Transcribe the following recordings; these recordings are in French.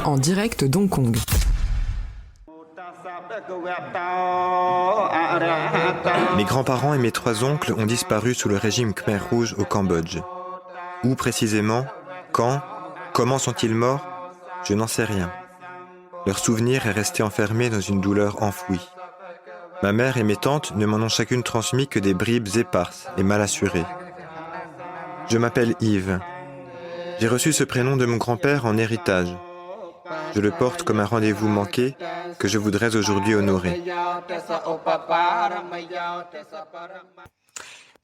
en direct d'Hong Kong. Mes grands-parents et mes 3 oncles ont disparu sous le régime Khmer Rouge au Cambodge. Où précisément, quand, comment sont-ils morts? Je n'en sais rien. Leur souvenir est resté enfermé dans une douleur enfouie. Ma mère et mes tantes ne m'en ont chacune transmis que des bribes éparses et mal assurées. Je m'appelle Yves. J'ai reçu ce prénom de mon grand-père en héritage. Je le porte comme un rendez-vous manqué que je voudrais aujourd'hui honorer.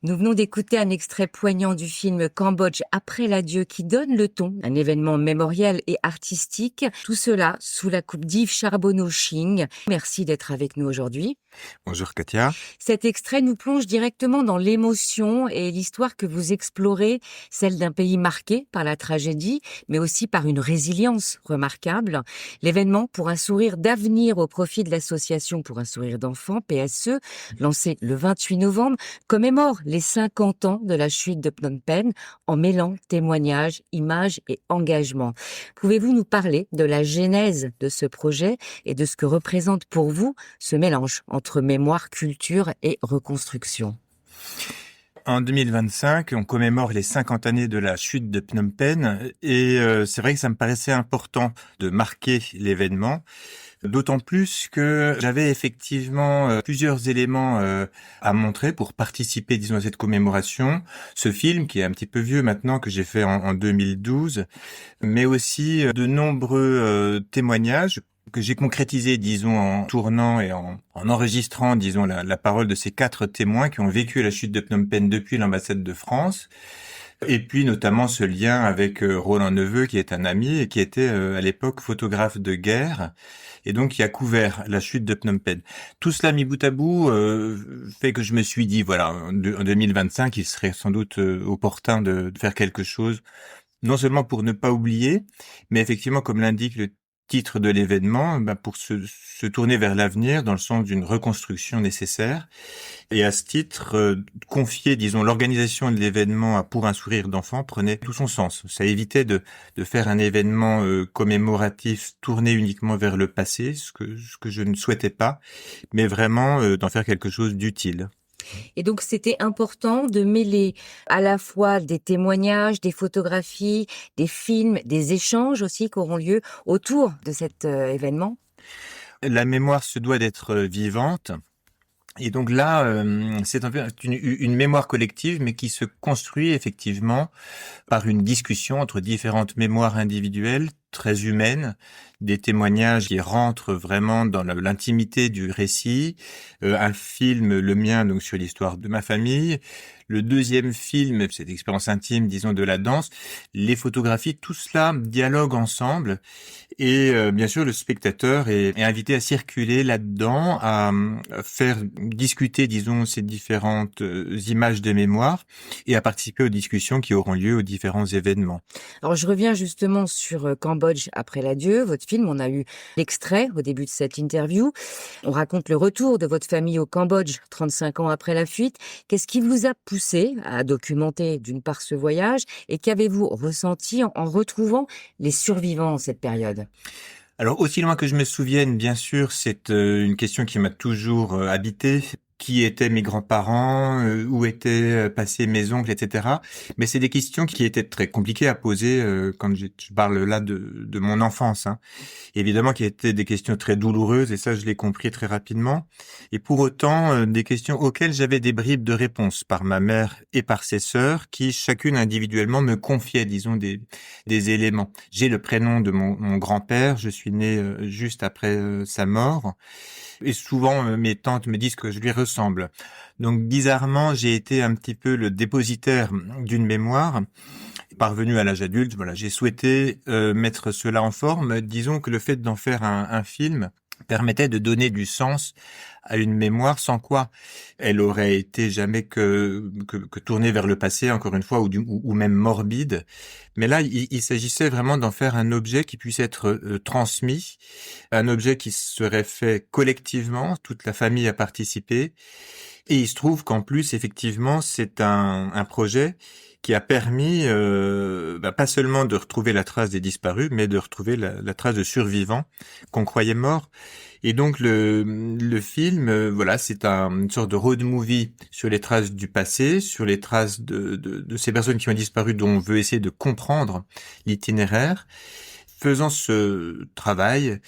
Nous venons d'écouter un extrait poignant du film Cambodge après l'adieu qui donne le ton, un événement mémoriel et artistique. Tout cela sous la coupe d'Yves Charbonneau-Ching. Merci d'être avec nous aujourd'hui. Bonjour Katia. Cet extrait nous plonge directement dans l'émotion et l'histoire que vous explorez, celle d'un pays marqué par la tragédie, mais aussi par une résilience remarquable. L'événement pour un sourire d'avenir au profit de l'association pour un sourire d'enfant, PSE, lancée le 28 novembre, commémore les 50 ans de la chute de Phnom Penh en mêlant témoignages, images et engagement. Pouvez-vous nous parler de la genèse de ce projet et de ce que représente pour vous ce mélange entre mémoire, culture et reconstruction? En 2025, on commémore les 50 années de la chute de Phnom Penh et c'est vrai que ça me paraissait important de marquer l'événement. D'autant plus que j'avais effectivement plusieurs éléments à montrer pour participer, disons, à cette commémoration. Ce film, qui est un petit peu vieux maintenant, que j'ai fait en 2012, mais aussi de nombreux témoignages que j'ai concrétisés, disons, en tournant et en enregistrant, disons, la parole de ces 4 témoins qui ont vécu la chute de Phnom Penh depuis l'ambassade de France. Et puis notamment ce lien avec Roland Neveu, qui est un ami et qui était à l'époque photographe de guerre, et donc qui a couvert la chute de Phnom Penh. Tout cela mis bout à bout fait que je me suis dit, voilà, en 2025, il serait sans doute opportun de faire quelque chose, non seulement pour ne pas oublier, mais effectivement, comme l'indique le titre de l'événement, pour se tourner vers l'avenir dans le sens d'une reconstruction nécessaire. Et à ce titre, confier, disons, l'organisation de l'événement à Pour un sourire d'enfant prenait tout son sens. Ça évitait de faire un événement commémoratif tourné uniquement vers le passé, ce que je ne souhaitais pas, mais vraiment d'en faire quelque chose d'utile. Et donc, c'était important de mêler à la fois des témoignages, des photographies, des films, des échanges aussi qui auront lieu autour de cet événement. La mémoire se doit d'être vivante. Et donc là, c'est en fait une mémoire collective, mais qui se construit effectivement par une discussion entre différentes mémoires individuelles, très humaines, des témoignages qui rentrent vraiment dans l'intimité du récit, un film, le mien, donc sur l'histoire de ma famille, le deuxième film, cette expérience intime, disons, de la danse, les photographies, tout cela dialogue ensemble. Et bien sûr, le spectateur est invité à circuler là-dedans, à faire discuter, disons, ces différentes images de mémoire et à participer aux discussions qui auront lieu aux différents événements. Alors, je reviens justement sur Cambodge après l'adieu, votre film. On a eu l'extrait au début de cette interview. On raconte le retour de votre famille au Cambodge 35 ans après la fuite. Qu'est-ce qui vous a poussé à documenter d'une part ce voyage et qu'avez-vous ressenti en retrouvant les survivants en cette période? Alors, aussi loin que je me souvienne, bien sûr, c'est une question qui m'a toujours habité. Qui étaient mes grands-parents, où étaient passés mes oncles, etc. Mais c'est des questions qui étaient très compliquées à poser quand je parle là de mon enfance. Hein. Évidemment, qui étaient des questions très douloureuses, et ça, je l'ai compris très rapidement. Et pour autant, des questions auxquelles j'avais des bribes de réponses par ma mère et par ses sœurs, qui chacune individuellement me confiaient, disons, des éléments. J'ai le prénom de mon grand-père, je suis né juste après sa mort. Et souvent, mes tantes me disent que je lui ressemble. Donc, bizarrement, j'ai été un petit peu le dépositaire d'une mémoire. Parvenu à l'âge adulte, voilà, j'ai souhaité mettre cela en forme. Disons que le fait d'en faire un film permettait de donner du sens à une mémoire sans quoi elle aurait été jamais que tournée vers le passé, encore une fois, ou même morbide. Mais là, il s'agissait vraiment d'en faire un objet qui puisse être transmis, un objet qui serait fait collectivement, toute la famille a participé. Et il se trouve qu'en plus, effectivement, c'est un projet qui a permis pas seulement de retrouver la trace des disparus, mais de retrouver la trace de survivants qu'on croyait morts. Et donc le film, c'est une sorte de road movie sur les traces du passé, sur les traces de ces personnes qui ont disparu, dont on veut essayer de comprendre l'itinéraire. Faisant ce travail,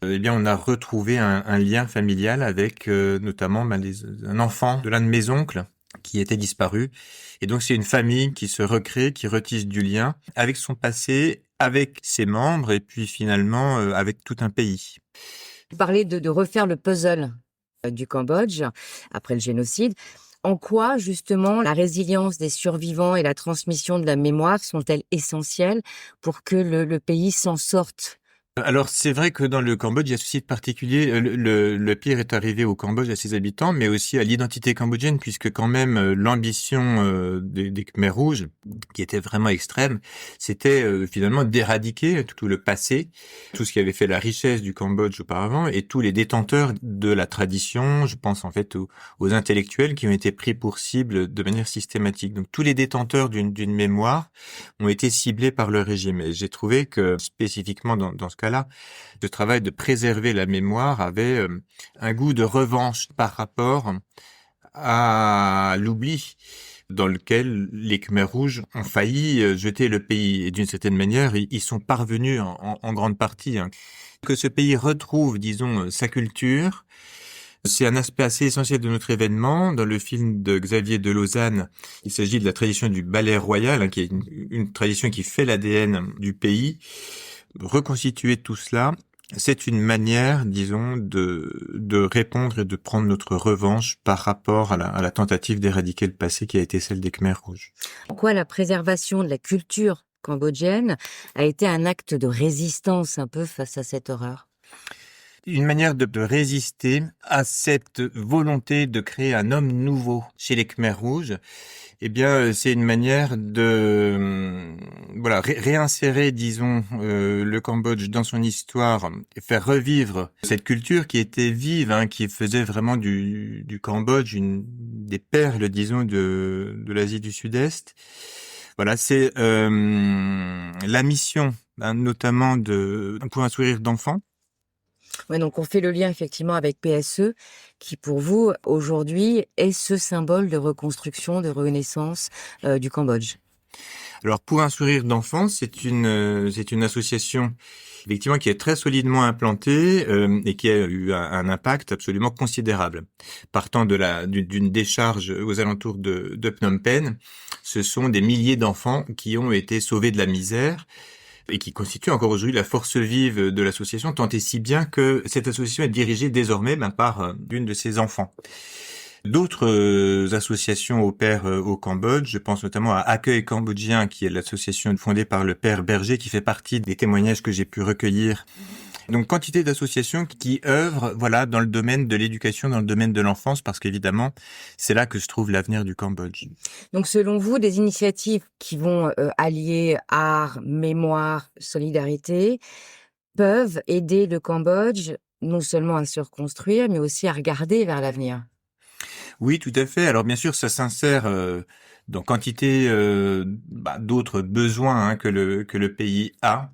on a retrouvé un lien familial avec notamment un enfant de l'un de mes oncles qui était disparu. Et donc c'est une famille qui se recrée, qui retisse du lien avec son passé, avec ses membres et puis finalement avec tout un pays. Vous parlez de refaire le puzzle du Cambodge après le génocide. En quoi, justement, la résilience des survivants et la transmission de la mémoire sont-elles essentielles pour que le pays s'en sorte? Alors c'est vrai que dans le Cambodge, il y a un souci particulier. Le pire est arrivé au Cambodge, à ses habitants, mais aussi à l'identité cambodgienne, puisque quand même l'ambition des Khmers rouges, qui était vraiment extrême, c'était finalement d'éradiquer tout le passé, tout ce qui avait fait la richesse du Cambodge auparavant, et tous les détenteurs de la tradition. Je pense en fait aux intellectuels qui ont été pris pour cible de manière systématique. Donc tous les détenteurs d'une mémoire ont été ciblés par le régime. Et j'ai trouvé que spécifiquement dans ce cas-là, le travail de préserver la mémoire avait un goût de revanche par rapport à l'oubli dans lequel les Khmers rouges ont failli jeter le pays. Et d'une certaine manière, ils sont parvenus en grande partie. Que ce pays retrouve, disons, sa culture, c'est un aspect assez essentiel de notre événement. Dans le film de Xavier de Lausanne, il s'agit de la tradition du ballet royal, qui est une tradition qui fait l'ADN du pays. Reconstituer tout cela, c'est une manière, disons, de répondre et de prendre notre revanche par rapport à la tentative d'éradiquer le passé qui a été celle des Khmers rouges. Pourquoi la préservation de la culture cambodgienne a été un acte de résistance un peu face à cette horreur? Une manière de résister à cette volonté de créer un homme nouveau chez les Khmers rouges. C'est une manière de réinsérer, disons, le Cambodge dans son histoire, et faire revivre cette culture qui était vive, qui faisait vraiment du Cambodge une des perles, disons, de l'Asie du Sud-Est. Voilà, c'est la mission, notamment pour un sourire d'enfant. Ouais, donc on fait le lien effectivement avec PSE, qui pour vous, aujourd'hui, est ce symbole de reconstruction, de renaissance du Cambodge. Alors pour un sourire d'enfant, c'est une association effectivement qui est très solidement implantée et qui a eu un impact absolument considérable. Partant d'une décharge aux alentours de Phnom Penh, ce sont des milliers d'enfants qui ont été sauvés de la misère et qui constitue encore aujourd'hui la force vive de l'association, tant et si bien que cette association est dirigée désormais par l'une de ses enfants. D'autres associations opèrent au Cambodge. Je pense notamment à Accueil Cambodgien, qui est l'association fondée par le père Berger, qui fait partie des témoignages que j'ai pu recueillir. Donc, quantité d'associations qui œuvrent, dans le domaine de l'éducation, dans le domaine de l'enfance, parce qu'évidemment, c'est là que se trouve l'avenir du Cambodge. Donc, selon vous, des initiatives qui vont allier art, mémoire, solidarité, peuvent aider le Cambodge non seulement à se reconstruire, mais aussi à regarder vers l'avenir. Oui, tout à fait. Alors, bien sûr, ça s'insère dans quantité d'autres besoins que le pays a.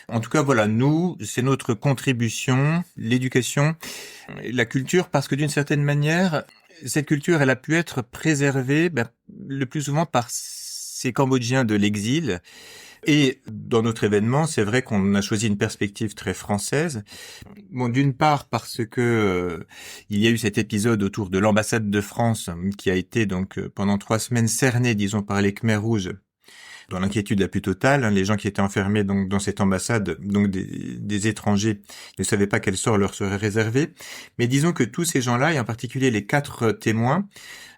En tout cas, nous, c'est notre contribution, l'éducation, la culture, parce que d'une certaine manière, cette culture, elle a pu être préservée le plus souvent par ces Cambodgiens de l'exil. Et dans notre événement, c'est vrai qu'on a choisi une perspective très française. Bon, d'une part parce que il y a eu cet épisode autour de l'ambassade de France qui a été donc pendant 3 semaines cernée, disons, par les Khmers rouges, dans l'inquiétude la plus totale. Les gens qui étaient enfermés donc dans cette ambassade, donc des étrangers, ne savaient pas quel sort leur serait réservé. Mais disons que tous ces gens-là, et en particulier les 4 témoins,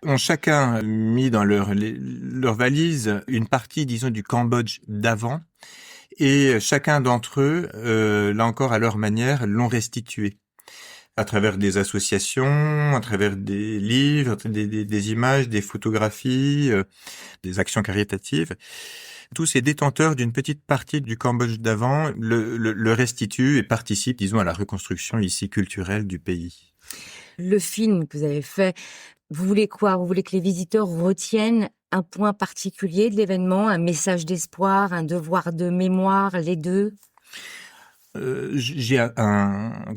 ont chacun mis dans leur valise une partie, disons, du Cambodge d'avant. Et chacun d'entre eux, là encore à leur manière, l'ont restitué. À travers des associations, à travers des livres, des images, des photographies, des actions caritatives. Tous ces détenteurs d'une petite partie du Cambodge d'avant le restituent et participent, disons, à la reconstruction ici culturelle du pays. Le film que vous avez fait Vous voulez quoi? Vous voulez que les visiteurs retiennent un point particulier de l'événement, un message d'espoir, un devoir de mémoire, les deux? J'ai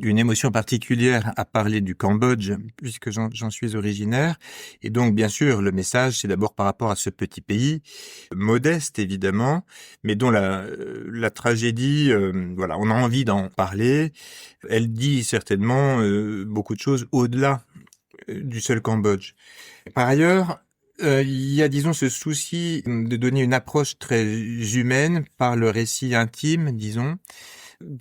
une émotion particulière à parler du Cambodge, puisque j'en suis originaire. Et donc, bien sûr, le message, c'est d'abord par rapport à ce petit pays, modeste évidemment, mais dont la tragédie, voilà, on a envie d'en parler. Elle dit certainement beaucoup de choses au-delà du seul Cambodge. Par ailleurs, il y a, disons, ce souci de donner une approche très humaine par le récit intime, disons,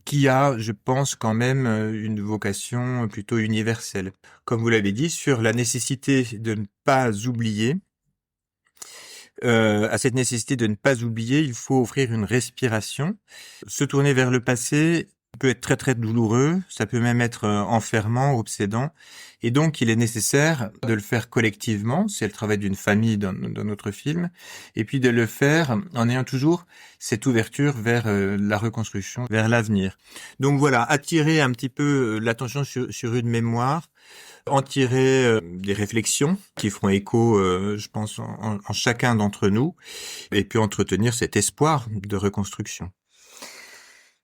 qui a, je pense, quand même une vocation plutôt universelle. Comme vous l'avez dit, sur la nécessité de ne pas oublier. À cette nécessité de ne pas oublier, il faut offrir une respiration. Se tourner vers le passé peut être très très douloureux, ça peut même être enfermant, obsédant, et donc il est nécessaire de le faire collectivement, c'est le travail d'une famille dans notre film, et puis de le faire en ayant toujours cette ouverture vers la reconstruction, vers l'avenir. Donc voilà, attirer un petit peu l'attention sur une mémoire, en tirer des réflexions qui feront écho, je pense, en chacun d'entre nous, et puis entretenir cet espoir de reconstruction.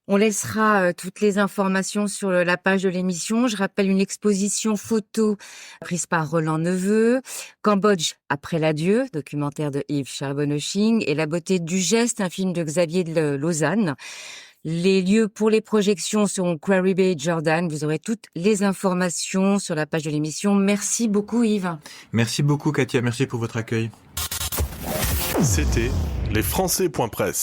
On laissera toutes les informations sur la page de l'émission. Je rappelle une exposition photo prise par Roland Neveu, Cambodge après l'adieu, documentaire de Yves Charbonneau-Ching, et La beauté du geste, un film de Xavier de Lausanne. Les lieux pour les projections seront Quarry Bay, Jordan. Vous aurez toutes les informations sur la page de l'émission. Merci beaucoup Yves. Merci beaucoup Katia, merci pour votre accueil. C'était lesfrançais.press.